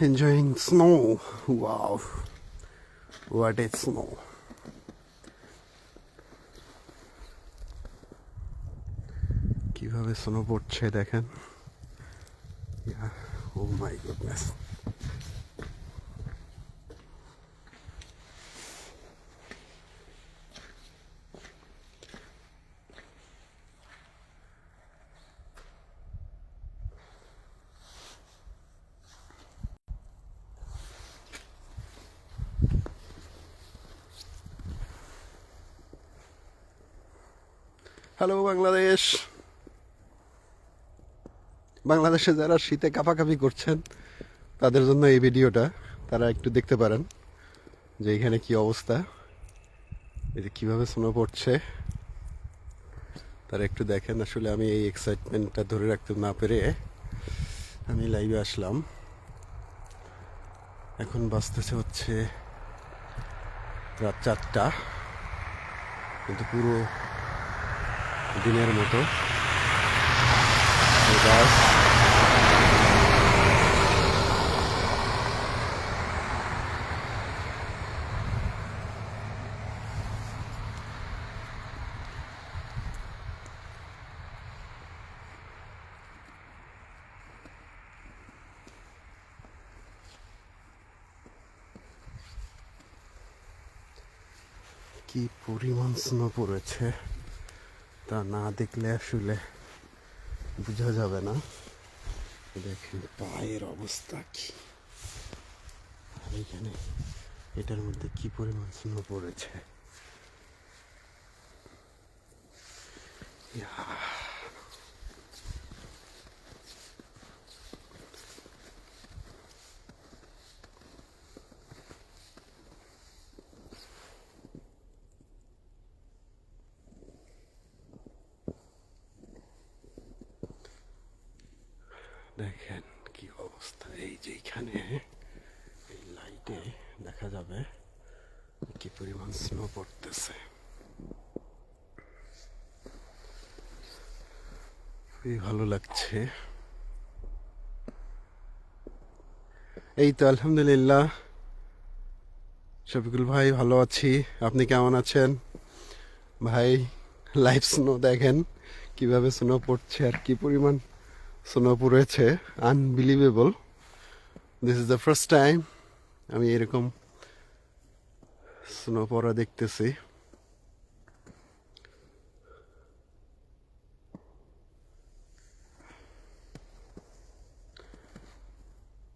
enjoying snow. Wow, what a snow. কিভাবে snow পড়ছে দেখেন। ও মাই গুডনেস। হ্যালো বাংলাদেশ। বাংলাদেশে যারা শীতে কাঁপাকাঁপি করছেন তাদের জন্য এই ভিডিওটা, তারা একটু দেখতে পারেন যে এখানে কি অবস্থা, এই যে কীভাবে স্নো পড়ছে তারা একটু দেখেন। আসলে আমি এই এক্সাইটমেন্টটা ধরে রাখতে না পেরে আমি লাইভে আসলাম। এখন বাজতেছে হচ্ছে রাত 4টা, কিন্তু পুরো দিনের মতো কি পরিমাণ স্নো পড়েছে তা না দেখলে আসলে বোঝা যাবে না। দেখেন পায়ের অবস্থা কি, আর এখানে এটার মধ্যে কি পরিমাণ স্নো পড়েছে। দেখেন কি অবস্থা। এই যে এখানে এই লাইটে দেখা যাবে কি পরিমাণ স্নো পড়তেছে। খুবই ভালো লাগছে। এই তো আলহামদুলিল্লাহ, শফিকুল ভাই ভালো আছি। আপনি কেমন আছেন ভাই? লাইভ স্নো দেখেন কিভাবে স্নো পড়ছে আর কি পরিমাণ স্নো পড়েছে, unbelievable. This is the first time আমি এরকম স্নো পড়া দেখতেছি।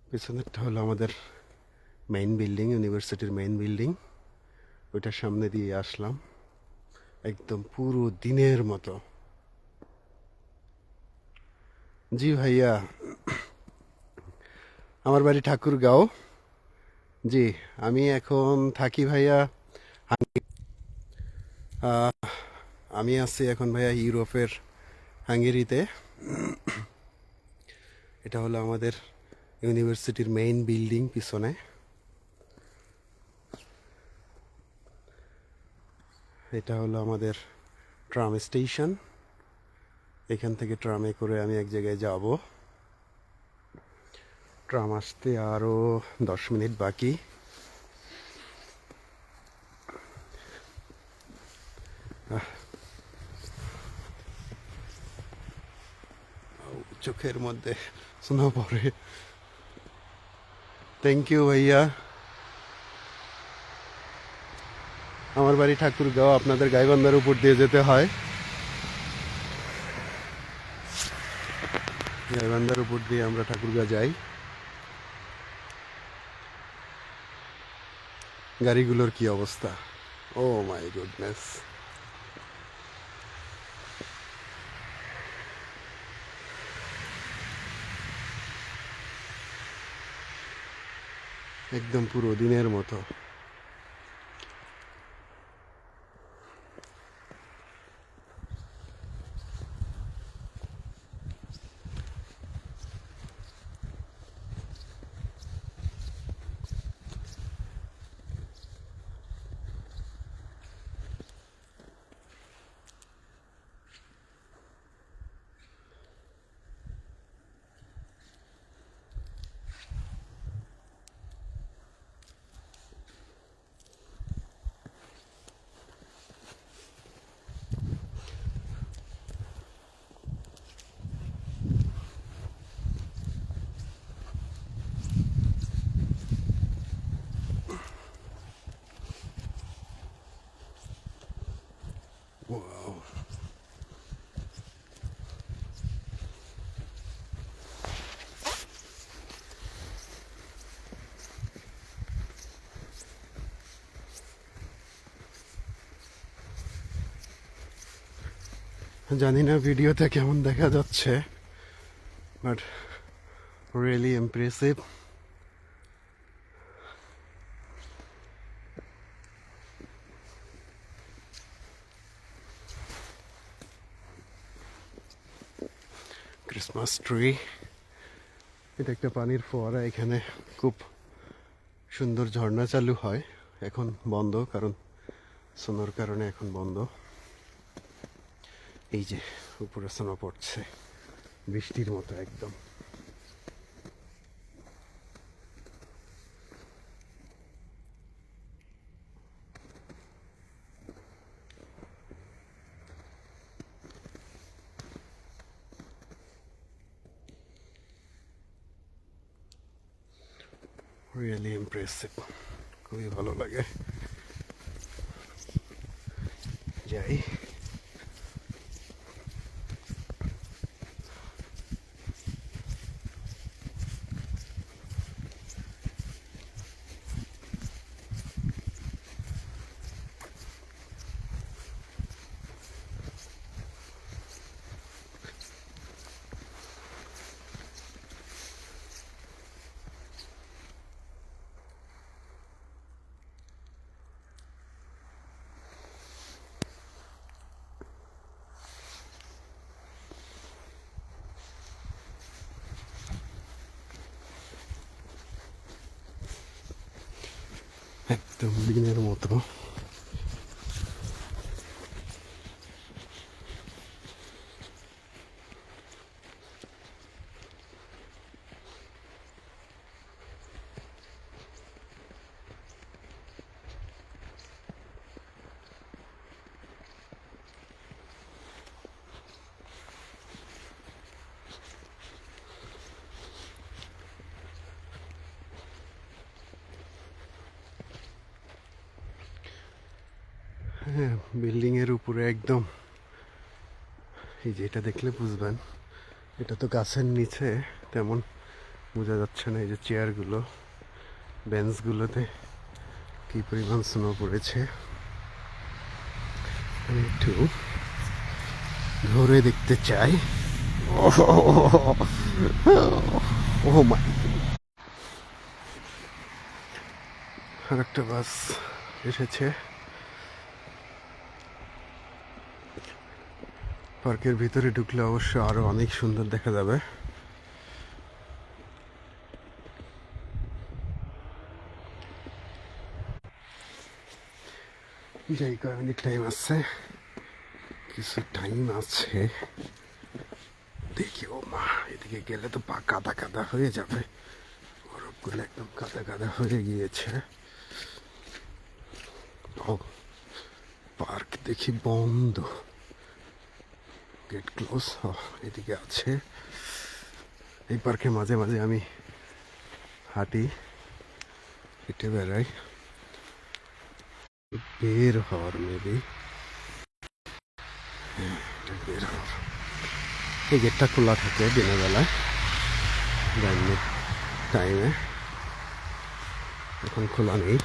পিছনেরটা হলো আমাদের মেইন বিল্ডিং, ইউনিভার্সিটির মেইন বিল্ডিং। ওইটার সামনে দিয়ে আসলাম একদম পুরো দিনের মতো। জি ভাইয়া, আমার বাড়ি ঠাকুরগাঁও। জি, আমি এখন থাকি ভাইয়া, আমি আছি এখন ভাইয়া ইউরোপের হাঙ্গেরিতে। এটা হলো আমাদের ইউনিভার্সিটির মেইন বিল্ডিং পিছনে। এটা হলো আমাদের ট্রাম স্টেশন। এখান থেকে ট্রামে করে আমি এক জায়গায় যাব। ট্রাম আসতে আরও 10 মিনিট বাকি। চোখের মধ্যে স্নো পড়ে। থ্যাংক ইউ ভাইয়া। আমার বাড়ি ঠাকুরগাঁও, আপনাদের গাইবান্ধার উপর দিয়ে যেতে হয়। গাইবান্ধার উপর দিয়ে আমরা ঠাকুরগাঁও যাই। গাড়িগুলোর কি অবস্থা, ও মাই গুডনেস। একদম পুরো দিনের মতো। জানি না ভিডিওতে কেমন দেখা যাচ্ছে, but really impressive. Christmas tree, এটা একটা পানির ফোয়ারা। এখানে খুব সুন্দর ঝর্ণা চালু হয়, এখন বন্ধ কারণ সোনোর কারণে এখন বন্ধ। এই যে উপরে সোনো পড়ছে বৃষ্টির মতো একদম। রিয়েলি ইমপ্রেসিভ, খুবই ভালো লাগে। যাই, একদম দিনের মতো। হ্যাঁ, বিল্ডিং এর উপরে একদম, এই যে এটা দেখলে বুঝবেন, এটা তো গাছের নিচে, তেমন বোঝা যাচ্ছে না। এই যে চেয়ারগুলো, বেঞ্চগুলোতে কি পরিমাণ স্নো পড়েছে। আমি একটু ধরে দেখতে চাই। ও মাই, আর একটা বাস এসেছে। পার্কের ভিতরে ঢুকলে অবশ্য আরো অনেক সুন্দর দেখা যাবে। যাই, কয় মিনিট টাইম আছে, কিছু টাইম আছে, দেখি। ও মা, এদিকে গেলে তো পা কাদা কাদা হয়ে যাবে। বরফগুলো একদম কাদা কাদা হয়ে গিয়েছে। ও, পার্ক দেখি বন্ধ, গেট ক্লোজ। এদিকে আছে। এই পার্কে মাঝে মাঝে আমি হাঁটি, হেঁটে বেড়াই, বের হওয়ার মেবি। বের হওয়ার, এই গেটটা খোলা থাকে দিনের বেলায়, জানি টাইমে। এখন খোলা নেই।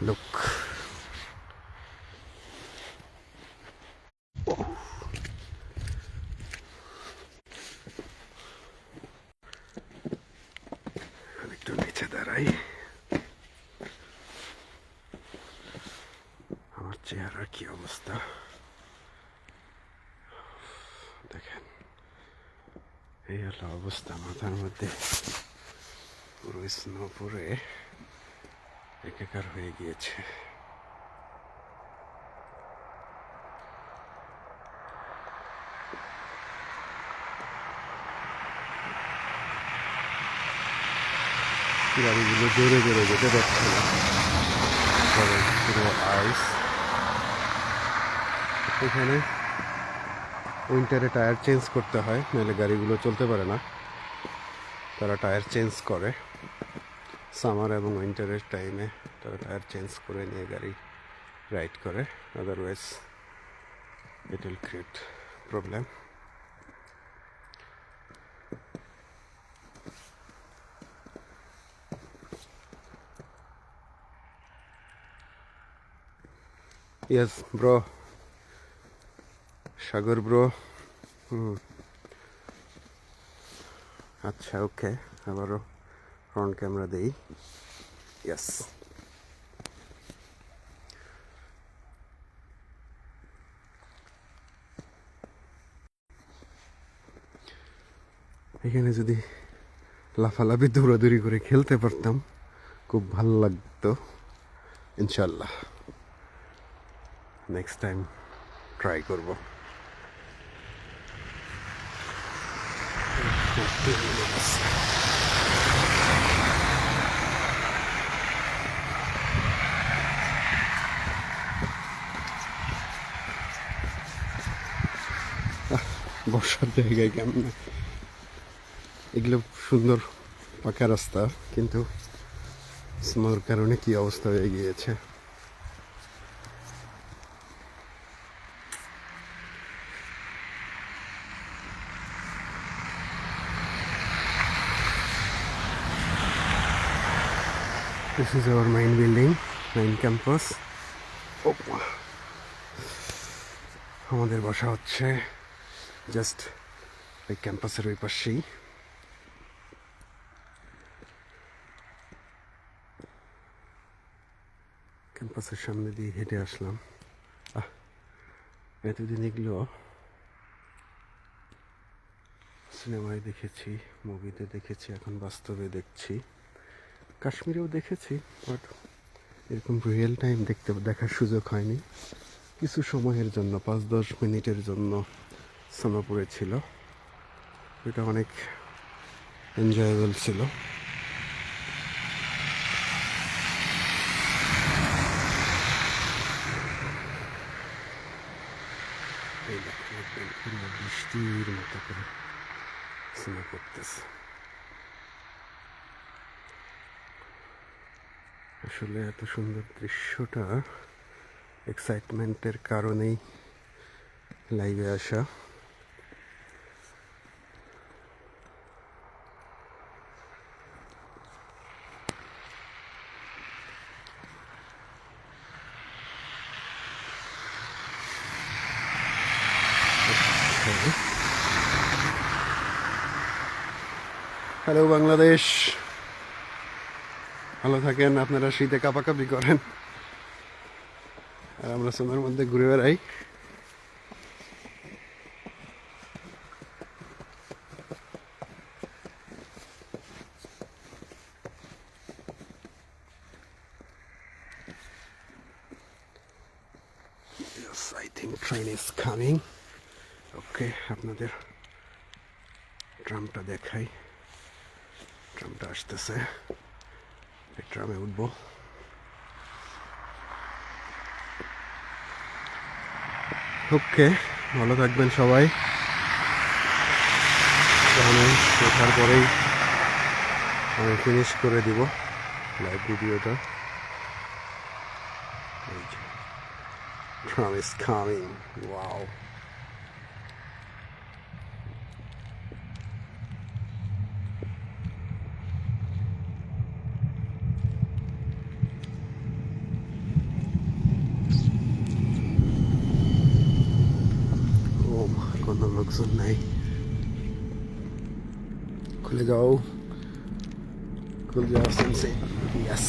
লোক একটু নিচে দাঁড়াই। আমার চেহারার কি অবস্থা দেখেন। এই হলো অবস্থা, মাথার মধ্যে পুরো স্নো পরে একাকার হয়ে গিয়েছে। গাড়িগুলো জোরে জোরে যেতে পারছে না, কারণ পুরো আইস। এখানে উইন্টারে টায়ার চেঞ্জ করতে হয়, নাহলে গাড়িগুলো চলতে পারে না। তারা টায়ার চেঞ্জ করে সামার এবং উইন্টারের টাইমে, তারা টায়ার চেঞ্জ করে নিয়ে গাড়ি রাইড করে, otherwise it will create problem. Yes, bro. Sagar bro. আচ্ছা ওকে, আবারও ফ্রন্ট ক্যামেরা দেই। ইয়েস, এখানে যদি লাফালাফি দৌড়াদৌড়ি করে খেলতে পারতাম খুব ভালো লাগতো। ইনশাল্লাহ নেক্সট টাইম ট্রাই করবো। বসার জায়গায় কেমন, এগুলো সুন্দর পাকা রাস্তা, কিন্তু স্নোর কারণে কি অবস্থা হয়ে গিয়েছে। This is our main building, main campus. আমাদের বাসা হচ্ছে জাস্ট এই ক্যাম্পাসের ওই পাশেই। ক্যাম্পাসের সামনে দিয়ে হেঁটে আসলাম। এতদিন এগুলো সিনেমায় দেখেছি, মুভিতে দেখেছি, এখন বাস্তবে দেখছি। কাশ্মীরেও দেখেছি, বাট এরকম রিয়েল টাইম দেখার সুযোগ হয়নি। কিছু সময়ের জন্য 5-10 মিনিটের জন্য সোনাপুরে ছিল, এটা অনেক এনজয়েবল ছিল। এই দেখুন একদম পুরো বৃষ্টির মতো করে স্নো করতেছে। আসলে এত সুন্দর দৃশ্যটা এক্সাইটমেন্টের কারণেই লাইভে আসা। হ্যালো বাংলাদেশ, ভালো থাকেন। আপনারা শীতে কাঁপাকাঁপি করেন আর আমরা সোনার মধ্যে ঘুরে বেড়াই। Yes, I think train is coming. ওকে, আপনাদের ট্রামটা দেখাই। ট্রামটা আসতেছে, এই ট্রামে উঠবো। ওকে, ভালো থাকবেন সবাই। ওঠার পরেই আমি ফিনিশ করে দিব লাইভ ভিডিওটা। Tram is coming. Wow. কোনো লোকজন নাই। খুলে যাও, খুলে যাও সেন্সে। ইয়েস।